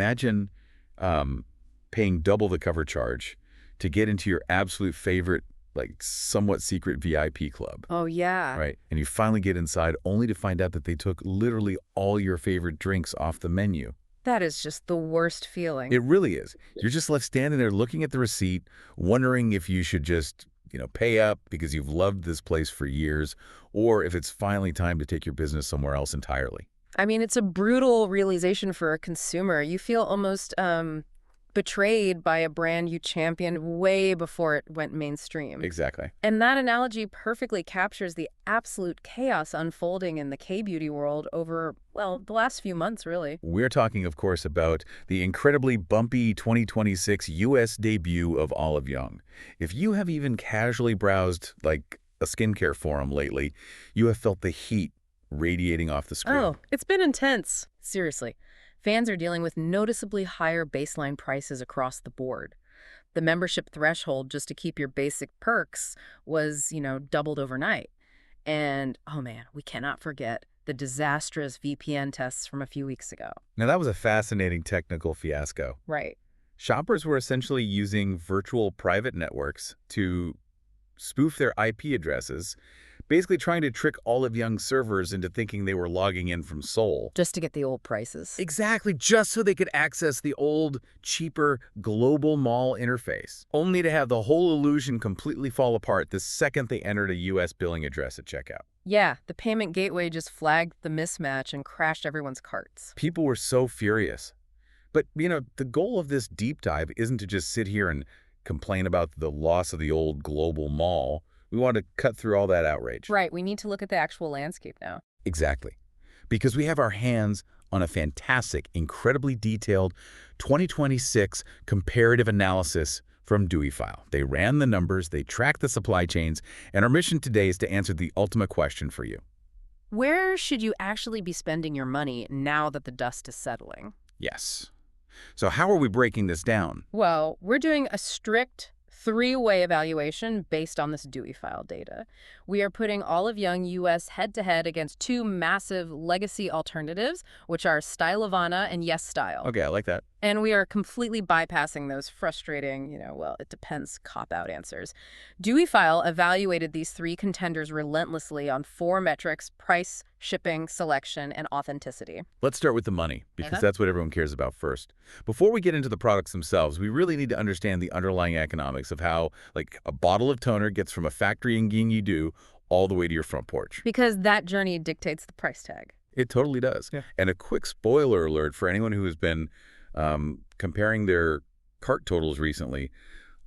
imagine paying double the cover charge to get into your absolute favorite, like somewhat secret VIP club. Oh, yeah. Right. And you finally get inside only to find out that they took literally all your favorite drinks off the menu. That is just the worst feeling. It really is. You're just left standing there looking at the receipt, wondering if you should just, pay up because you've loved this place for years, or if it's finally time to take your business somewhere else entirely. I mean, it's a brutal realization for a consumer. You feel almost betrayed by a brand you championed way before it went mainstream. Exactly. And that analogy perfectly captures the absolute chaos unfolding in the Kbeauty world over, well, the last few months, really. We're talking, of course, about the incredibly bumpy 2026 U.S. debut of Olive Young. If you have even casually browsed, like, a skincare forum lately, you have felt the heat radiating off the screen. Oh, it's been intense. Seriously. Fans are dealing with noticeably higher baseline prices across the board. The membership threshold just to keep your basic perks was, doubled overnight. And, oh man, we cannot forget the disastrous VPN tests from a few weeks ago. Now, that was a fascinating technical fiasco. Right. Shoppers were essentially using virtual private networks to spoof their IP addresses, basically trying to trick Olive Young's servers into thinking they were logging in from Seoul. Just to get the old prices. Exactly, just so they could access the old, cheaper, global mall interface, only to have the whole illusion completely fall apart the second they entered a U.S. billing address at checkout. Yeah, the payment gateway just flagged the mismatch and crashed everyone's carts. People were so furious. But, the goal of this deep dive isn't to just sit here and complain about the loss of the old global mall. We want to cut through all that outrage. Right, we need to look at the actual landscape now. Exactly. Because we have our hands on a fantastic, incredibly detailed 2026 comparative analysis from Dewyfile. They ran the numbers, they tracked the supply chains, and our mission today is to answer the ultimate question for you. Where should you actually be spending your money now that the dust is settling? Yes. So how are we breaking this down? Well, we're doing a strict three-way evaluation based on this Dewyfile data. We are putting Olive Young US head-to-head against two massive legacy alternatives, which are Stylevana and Yes Style. Okay, I like that. And we are completely bypassing those frustrating, well, it depends cop-out answers. Dewyfile evaluated these three contenders relentlessly on four metrics: price, shipping, selection, and authenticity. Let's start with the money, because that's what everyone cares about first. Before we get into the products themselves, we really need to understand the underlying economics of how, like, a bottle of toner gets from a factory in Gyeonggi-do all the way to your front porch. Because that journey dictates the price tag. It totally does. Yeah. And a quick spoiler alert for anyone who has been comparing their cart totals recently,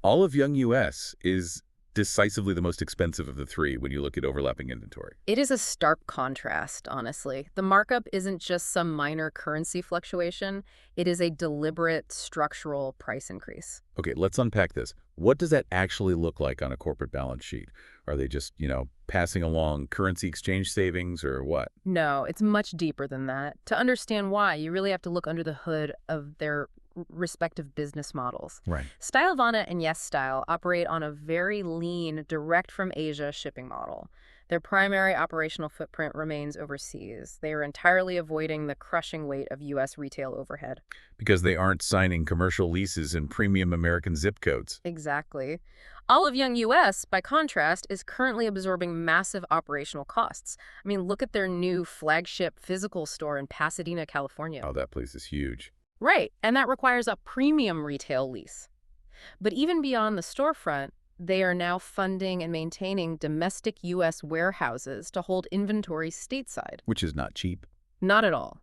Olive Young US is decisively the most expensive of the three when you look at overlapping inventory. It is a stark contrast, honestly. The markup isn't just some minor currency fluctuation. It is a deliberate structural price increase. Okay, let's unpack this. What does that actually look like on a corporate balance sheet? Are they just, passing along currency exchange savings or what? No, it's much deeper than that. To understand why, you really have to look under the hood of their respective business models. Right. Stylevana and Yes Style operate on a very lean, direct-from-Asia shipping model. Their primary operational footprint remains overseas. They are entirely avoiding the crushing weight of U.S. retail overhead. Because they aren't signing commercial leases in premium American zip codes. Exactly. Olive Young US, by contrast, is currently absorbing massive operational costs. I mean, look at their new flagship physical store in Pasadena, California. Oh, that place is huge. Right, and that requires a premium retail lease. But even beyond the storefront, they are now funding and maintaining domestic U.S. warehouses to hold inventory stateside. Which is not cheap. Not at all.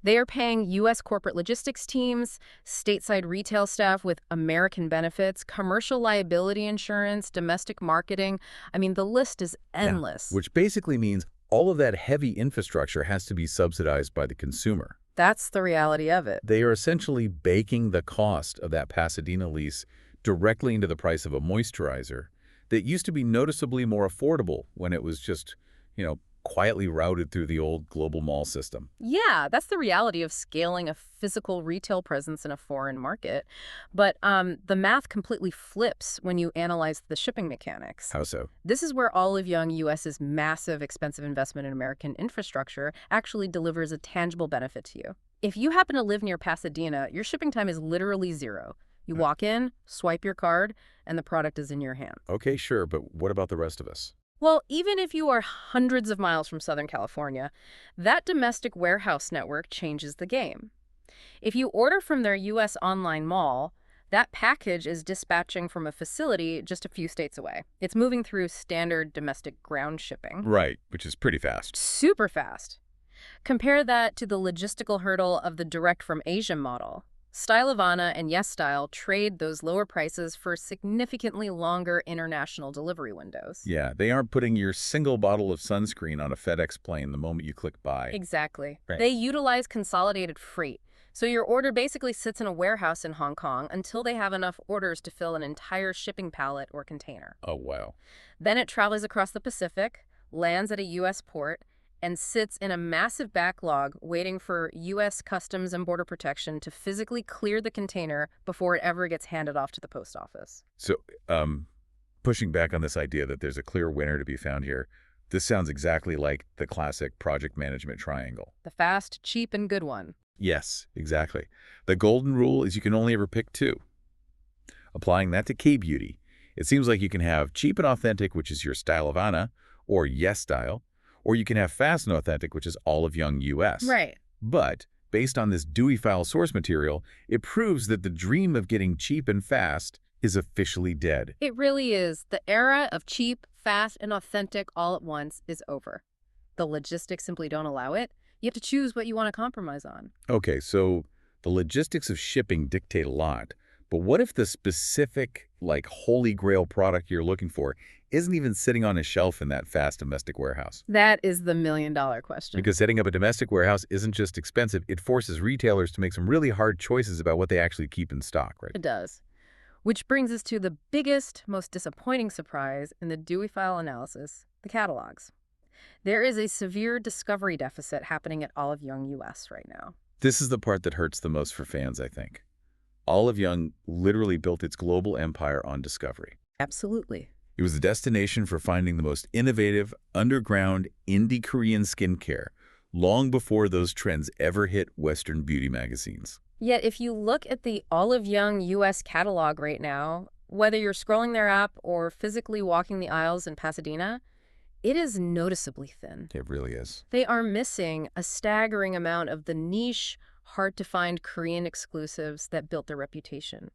They are paying U.S. corporate logistics teams, stateside retail staff with American benefits, commercial liability insurance, domestic marketing. I mean, the list is endless. Yeah, which basically means all of that heavy infrastructure has to be subsidized by the consumer. That's the reality of it. They are essentially baking the cost of that Pasadena lease directly into the price of a moisturizer that used to be noticeably more affordable when it was just, quietly routed through the old global mall system. Yeah, that's the reality of scaling a physical retail presence in a foreign market. But the math completely flips when you analyze the shipping mechanics. How so? This is where Olive Young US's massive, expensive investment in American infrastructure actually delivers a tangible benefit to you. If you happen to live near Pasadena, your shipping time is literally 0. You walk in, swipe your card, and the product is in your hand. Okay, sure, but what about the rest of us? Well, even if you are hundreds of miles from Southern California, that domestic warehouse network changes the game. If you order from their U.S. online mall, that package is dispatching from a facility just a few states away. It's moving through standard domestic ground shipping. Right, which is pretty fast. Super fast. Compare that to the logistical hurdle of the direct from Asia model. Stylevana and YesStyle trade those lower prices for significantly longer international delivery windows. Yeah, they aren't putting your single bottle of sunscreen on a FedEx plane the moment you click buy. Exactly. Right. They utilize consolidated freight. So your order basically sits in a warehouse in Hong Kong until they have enough orders to fill an entire shipping pallet or container. Oh, wow. Then it travels across the Pacific, lands at a U.S. port, and sits in a massive backlog waiting for U.S. Customs and Border Protection to physically clear the container before it ever gets handed off to the post office. So, pushing back on this idea that there's a clear winner to be found here, this sounds exactly like the classic project management triangle. The fast, cheap, and good one. Yes, exactly. The golden rule is you can only ever pick two. Applying that to Kbeauty, it seems like you can have cheap and authentic, which is your Stylevana, or YesStyle, or you can have fast and authentic, which is Olive Young US. Right. But based on this Dewyfile source material, it proves that the dream of getting cheap and fast is officially dead. It really is. The era of cheap, fast, and authentic all at once is over. The logistics simply don't allow it. You have to choose what you want to compromise on. Okay, so the logistics of shipping dictate a lot, but what if the specific, holy grail product you're looking for isn't even sitting on a shelf in that fast domestic warehouse? That is the million-dollar question. Because setting up a domestic warehouse isn't just expensive, it forces retailers to make some really hard choices about what they actually keep in stock, right? It does. Which brings us to the biggest, most disappointing surprise in the Dewyfile analysis, the catalogs. There is a severe discovery deficit happening at Olive Young US right now. This is the part that hurts the most for fans, I think. Olive Young literally built its global empire on discovery. Absolutely. It was a destination for finding the most innovative, underground, indie Korean skincare, long before those trends ever hit Western beauty magazines. Yet if you look at the Olive Young US catalog right now, whether you're scrolling their app or physically walking the aisles in Pasadena, it is noticeably thin. It really is. They are missing a staggering amount of the niche, hard-to-find Korean exclusives that built their reputation.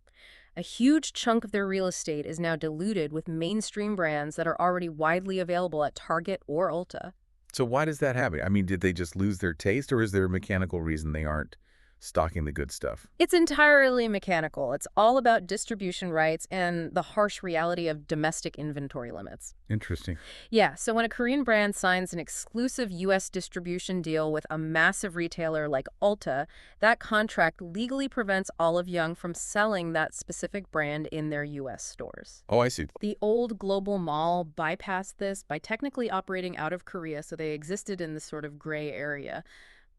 A huge chunk of their real estate is now diluted with mainstream brands that are already widely available at Target or Ulta. So why does that happen? I mean, did they just lose their taste, or is there a mechanical reason they aren't stocking the good stuff? It's entirely mechanical. It's all about distribution rights and the harsh reality of domestic inventory limits. Interesting. Yeah, so when a Korean brand signs an exclusive U.S. distribution deal with a massive retailer like Ulta, that contract legally prevents Olive Young from selling that specific brand in their U.S. stores. Oh, I see. The old global mall bypassed this by technically operating out of Korea, so they existed in this sort of gray area.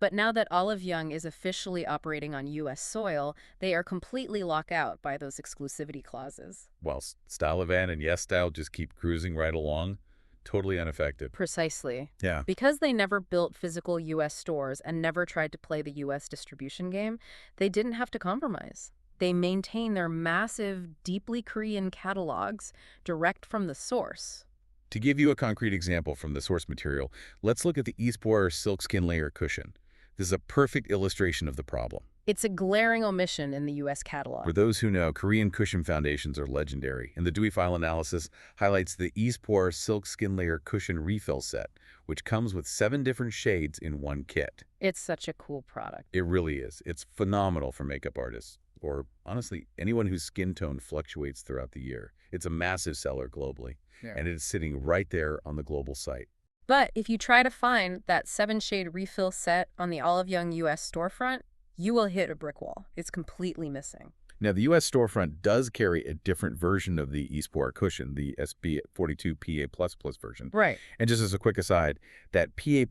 But now that Olive Young is officially operating on U.S. soil, they are completely locked out by those exclusivity clauses. While Stylevana and YesStyle just keep cruising right along, totally unaffected. Precisely. Yeah. Because they never built physical U.S. stores and never tried to play the U.S. distribution game, they didn't have to compromise. They maintain their massive, deeply Korean catalogs direct from the source. To give you a concrete example from the source material, let's look at the Eastbourne Silk Skin Layer Cushion. This is a perfect illustration of the problem. It's a glaring omission in the U.S. catalog. For those who know, Korean cushion foundations are legendary, and the Dewyfile analysis highlights the Eastbourne Silk Skin Layer Cushion Refill Set, which comes with 7 different shades in one kit. It's such a cool product. It really is. It's phenomenal for makeup artists, or honestly, anyone whose skin tone fluctuates throughout the year. It's a massive seller globally, and it's sitting right there on the global site. But if you try to find that 7-shade refill set on the Olive Young U.S. storefront, you will hit a brick wall. It's completely missing. Now, the U.S. storefront does carry a different version of the Eastbourne cushion, the SB42 PA++ version. Right. And just as a quick aside, that PA++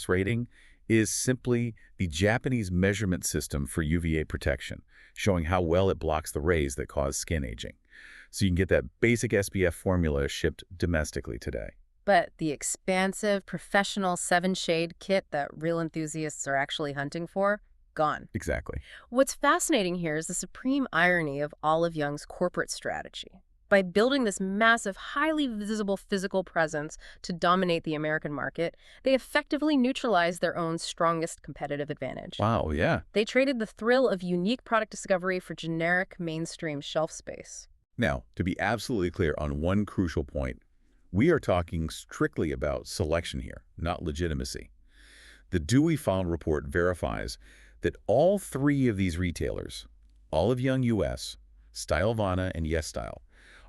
rating is simply the Japanese measurement system for UVA protection, showing how well it blocks the rays that cause skin aging. So you can get that basic SPF formula shipped domestically today. But the expansive, professional 7-shade kit that real enthusiasts are actually hunting for, gone. Exactly. What's fascinating here is the supreme irony of Olive Young's corporate strategy. By building this massive, highly visible physical presence to dominate the American market, they effectively neutralized their own strongest competitive advantage. Wow, yeah. They traded the thrill of unique product discovery for generic mainstream shelf space. Now, to be absolutely clear on one crucial point, we are talking strictly about selection here, not legitimacy. The Dewyfile report verifies that all three of these retailers, Olive Young US, Stylevana, and YesStyle,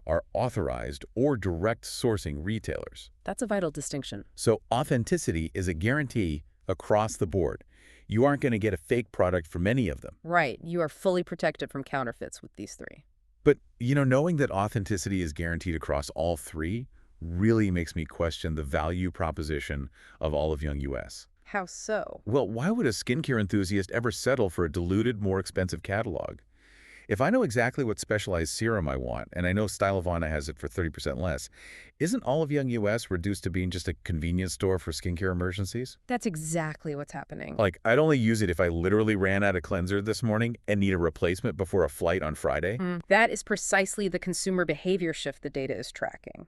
are authorized or direct sourcing retailers. That's a vital distinction. So authenticity is a guarantee across the board. You aren't going to get a fake product from any of them. Right. You are fully protected from counterfeits with these three. But, knowing that authenticity is guaranteed across all three really makes me question the value proposition of Olive Young US. How so? Well, why would a skincare enthusiast ever settle for a diluted, more expensive catalog? If I know exactly what specialized serum I want, and I know Stylevana has it for 30% less, isn't Olive Young US reduced to being just a convenience store for skincare emergencies? That's exactly what's happening. Like, I'd only use it if I literally ran out of cleanser this morning and need a replacement before a flight on Friday? That is precisely the consumer behavior shift the data is tracking.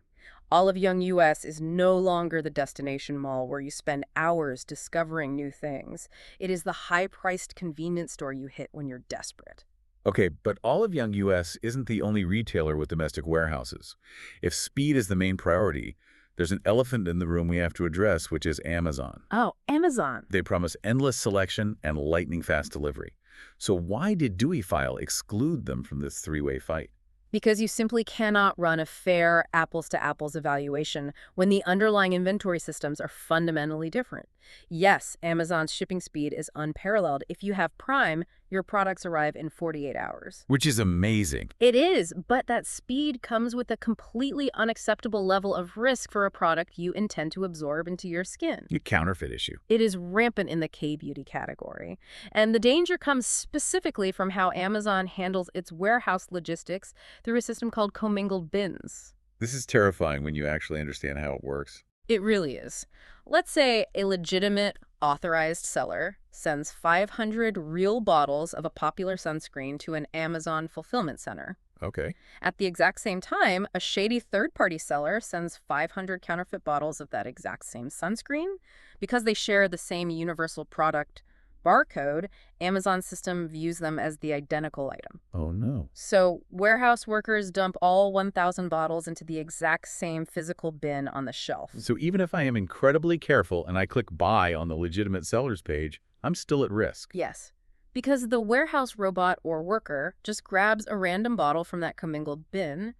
Olive Young US is no longer the destination mall where you spend hours discovering new things. It is the high-priced convenience store you hit when you're desperate. Okay, but Olive Young US isn't the only retailer with domestic warehouses. If speed is the main priority, there's an elephant in the room we have to address, which is Amazon. Oh, Amazon. They promise endless selection and lightning-fast delivery. So why did Dewyfile exclude them from this three-way fight? Because you simply cannot run a fair apples-to-apples evaluation when the underlying inventory systems are fundamentally different. Yes, Amazon's shipping speed is unparalleled. If you have Prime, your products arrive in 48 hours. Which is amazing. It is, but that speed comes with a completely unacceptable level of risk for a product you intend to absorb into your skin. A counterfeit issue. It is rampant in the Kbeauty category. And the danger comes specifically from how Amazon handles its warehouse logistics through a system called commingled bins. This is terrifying when you actually understand how it works. It really is. Let's say a legitimate, authorized seller sends 500 real bottles of a popular sunscreen to an Amazon fulfillment center. Okay. At the exact same time, a shady third-party seller sends 500 counterfeit bottles of that exact same sunscreen. Because they share the same universal product barcode, Amazon's system views them as the identical item. Oh, no. So warehouse workers dump all 1,000 bottles into the exact same physical bin on the shelf. So even if I am incredibly careful and I click buy on the legitimate seller's page, I'm still at risk. Yes, because the warehouse robot or worker just grabs a random bottle from that commingled bin.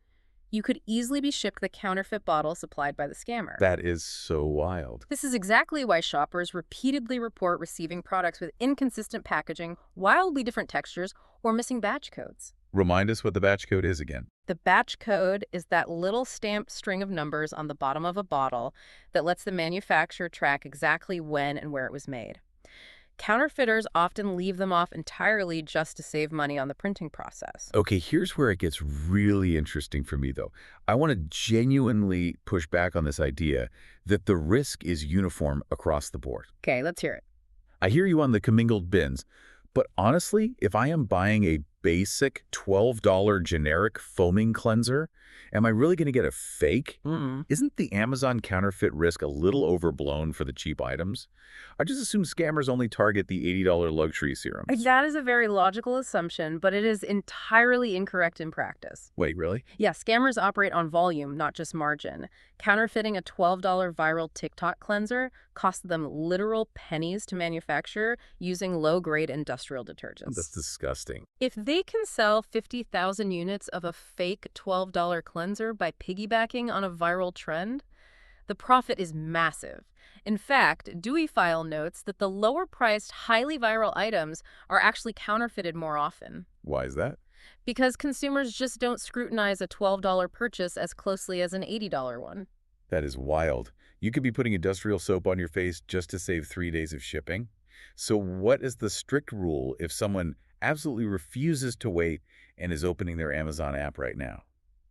You could easily be shipped the counterfeit bottle supplied by the scammer. That is so wild. This is exactly why shoppers repeatedly report receiving products with inconsistent packaging, wildly different textures, or missing batch codes. Remind us what the batch code is again. The batch code is that little stamped string of numbers on the bottom of a bottle that lets the manufacturer track exactly when and where it was made. Counterfeiters often leave them off entirely just to save money on the printing process. Okay, here's where it gets really interesting for me, though. I want to genuinely push back on this idea that the risk is uniform across the board. Okay, let's hear it. I hear you on the commingled bins, but honestly, if I am buying a basic $12 generic foaming cleanser, am I really going to get a fake? Isn't the Amazon counterfeit risk a little overblown for the cheap items? I just assume scammers only target the $80 luxury serums. That is a very logical assumption, but it is entirely incorrect in practice. Wait, really? Yeah, scammers operate on volume, not just margin. Counterfeiting a $12 viral TikTok cleanser cost them literal pennies to manufacture using low-grade industrial detergents. That's disgusting. If they can sell 50,000 units of a fake $12 cleanser by piggybacking on a viral trend, the profit is massive. In fact, Dewyfile notes that the lower-priced, highly viral items are actually counterfeited more often. Why is that? Because consumers just don't scrutinize a $12 purchase as closely as an $80 one. That is wild. You could be putting industrial soap on your face just to save 3 days of shipping. So what is the strict rule if someone absolutely refuses to wait and is opening their Amazon app right now?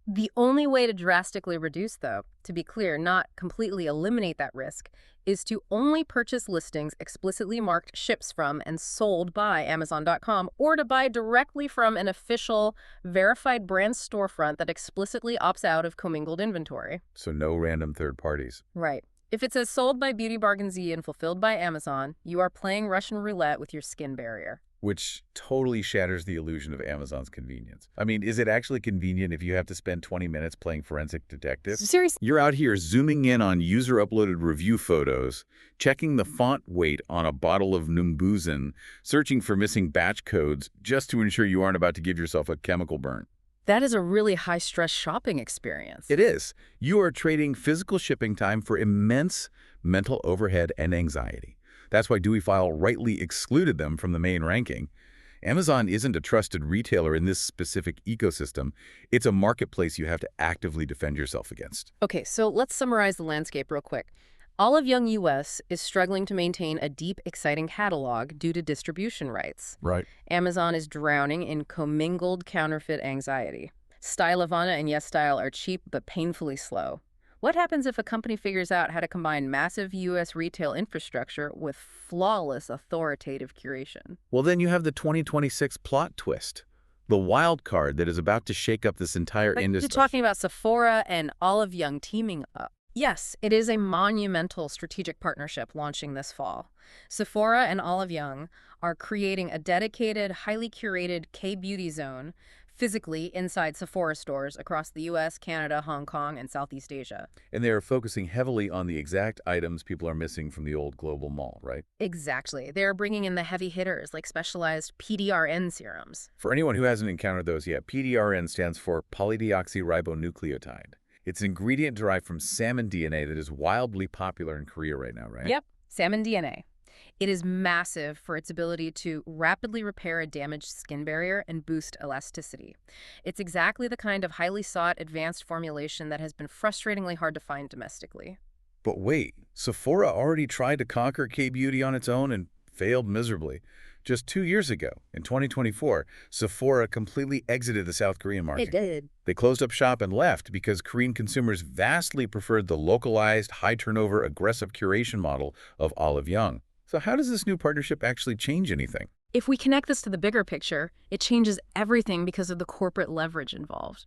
The only way to drastically reduce, though, to be clear, not completely eliminate that risk, is to only purchase listings explicitly marked ships from and sold by Amazon.com, or to buy directly from an official, verified brand storefront that explicitly opts out of commingled inventory. So no random third parties. Right. If it says sold by Beauty Bargain Z and fulfilled by Amazon, you are playing Russian roulette with your skin barrier. Which totally shatters the illusion of Amazon's convenience. I mean, is it actually convenient if you have to spend 20 minutes playing forensic detective? Seriously? You're out here zooming in on user-uploaded review photos, checking the font weight on a bottle of Numbuzin, searching for missing batch codes just to ensure you aren't about to give yourself a chemical burn. That is a really high-stress shopping experience. It is. You are trading physical shipping time for immense mental overhead and anxiety. That's why Dewyfile rightly excluded them from the main ranking. Amazon isn't a trusted retailer in this specific ecosystem. It's a marketplace you have to actively defend yourself against. Okay, so let's summarize the landscape real quick. Olive Young US is struggling to maintain a deep, exciting catalog due to distribution rights. Right. Amazon is drowning in commingled counterfeit anxiety. Stylevana and YesStyle are cheap but painfully slow. What happens if a company figures out how to combine massive U.S. retail infrastructure with flawless authoritative curation? Well, then you have the 2026 plot twist, the wild card that is about to shake up this entire industry. You're talking about Sephora and Olive Young teaming up. Yes, it is a monumental strategic partnership launching this fall. Sephora and Olive Young are creating a dedicated, highly curated Kbeauty zone physically inside Sephora stores across the U.S., Canada, Hong Kong, and Southeast Asia. And they are focusing heavily on the exact items people are missing from the old global mall, right? Exactly. They're bringing in the heavy hitters like specialized PDRN serums. For anyone who hasn't encountered those yet, PDRN stands for polydeoxyribonucleotide. It's an ingredient derived from salmon DNA that is wildly popular in Korea right now, right? Yep, salmon DNA. It is massive for its ability to rapidly repair a damaged skin barrier and boost elasticity. It's exactly the kind of highly sought advanced formulation that has been frustratingly hard to find domestically. But wait, Sephora already tried to conquer Kbeauty on its own and failed miserably. Just 2 years ago, in 2024, Sephora completely exited the South Korean market. It did. They closed up shop and left because Korean consumers vastly preferred the localized, high-turnover, aggressive curation model of Olive Young. So how does this new partnership actually change anything? If we connect this to the bigger picture, it changes everything because of the corporate leverage involved.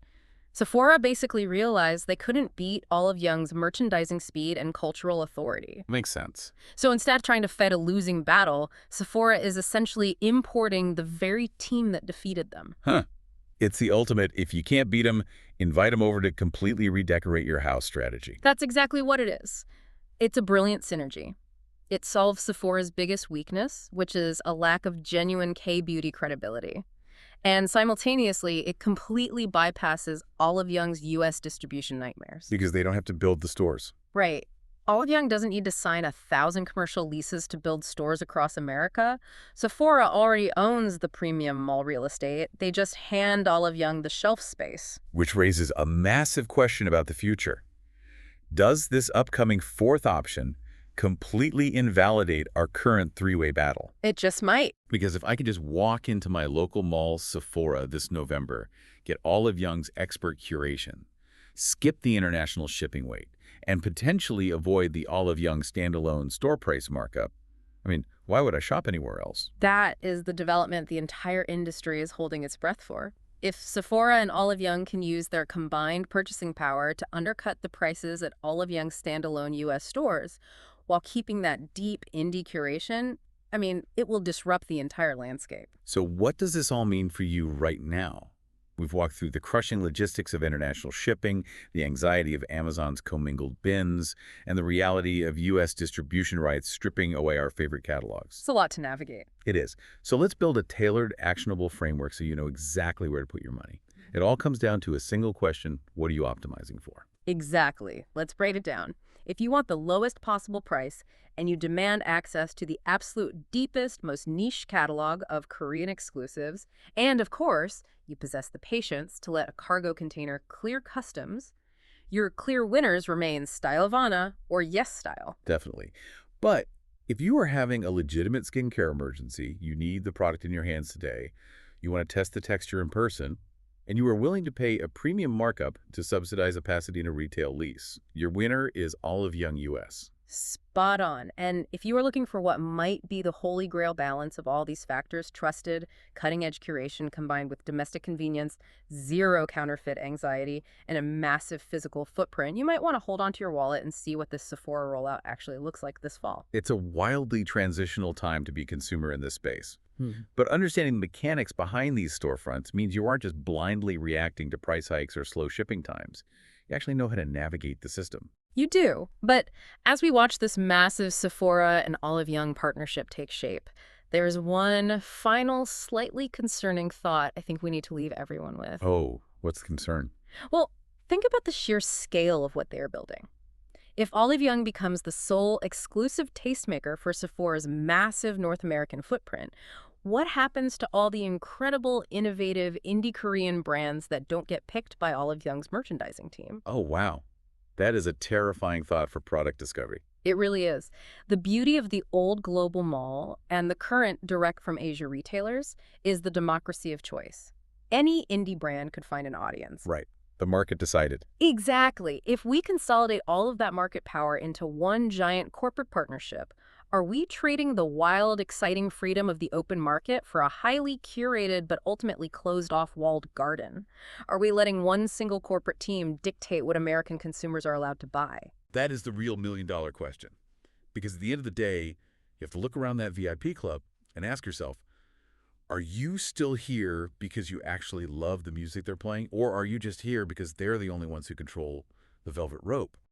Sephora basically realized they couldn't beat Olive Young's merchandising speed and cultural authority. Makes sense. So instead of trying to fight a losing battle, Sephora is essentially importing the very team that defeated them. Huh. It's the ultimate, if you can't beat them, invite them over to completely redecorate your house strategy. That's exactly what it is. It's a brilliant synergy. It solves Sephora's biggest weakness, which is a lack of genuine Kbeauty credibility. And simultaneously, it completely bypasses Olive Young's U.S. distribution nightmares. Because they don't have to build the stores. Right. Olive Young doesn't need to sign 1,000 commercial leases to build stores across America. Sephora already owns the premium mall real estate. They just hand Olive Young the shelf space. Which raises a massive question about the future. Does this upcoming fourth option completely invalidate our current three-way battle? It just might. Because if I could just walk into my local mall Sephora this November, get Olive Young's expert curation, skip the international shipping weight, and potentially avoid the Olive Young standalone store price markup, I mean, why would I shop anywhere else? That is the development the entire industry is holding its breath for. If Sephora and Olive Young can use their combined purchasing power to undercut the prices at Olive Young's standalone U.S. stores, while keeping that deep indie curation, I mean, it will disrupt the entire landscape. So what does this all mean for you right now? We've walked through the crushing logistics of international shipping, the anxiety of Amazon's commingled bins, and the reality of U.S. distribution rights stripping away our favorite catalogs. It's a lot to navigate. It is. So let's build a tailored, actionable framework so you know exactly where to put your money. It all comes down to a single question: what are you optimizing for? Exactly. Let's break it down. If you want the lowest possible price and you demand access to the absolute deepest, most niche catalog of Korean exclusives, and of course, you possess the patience to let a cargo container clear customs, your clear winners remain Stylevana or YesStyle. Definitely. But if you are having a legitimate skincare emergency, you need the product in your hands today, you want to test the texture in person, And you were willing to pay a premium markup to subsidize a Pasadena retail lease. Your winner is Olive Young US. Spot on. And if you are looking for what might be the holy grail balance of all these factors, trusted, cutting-edge curation combined with domestic convenience, zero counterfeit anxiety, and a massive physical footprint, you might want to hold onto your wallet and see what this Sephora rollout actually looks like this fall. It's a wildly transitional time to be a consumer in this space. Hmm. But understanding the mechanics behind these storefronts means you aren't just blindly reacting to price hikes or slow shipping times. You actually know how to navigate the system. You do. But as we watch this massive Sephora and Olive Young partnership take shape, there's one final, slightly concerning thought I think we need to leave everyone with. Oh, what's the concern? Well, think about the sheer scale of what they're building. If Olive Young becomes the sole exclusive tastemaker for Sephora's massive North American footprint, what happens to all the incredible, innovative indie Korean brands that don't get picked by Olive Young's merchandising team? Oh, wow. That is a terrifying thought for product discovery. It really is. The beauty of the old global mall and the current direct-from-Asia retailers is the democracy of choice. Any indie brand could find an audience. Right. The market decided. Exactly. If we consolidate all of that market power into one giant corporate partnership, are we trading the wild, exciting freedom of the open market for a highly curated but ultimately closed-off walled garden? Are we letting one single corporate team dictate what American consumers are allowed to buy? That is the real million-dollar question. Because at the end of the day, you have to look around that VIP club and ask yourself, are you still here because you actually love the music they're playing, or are you just here because they're the only ones who control the velvet rope?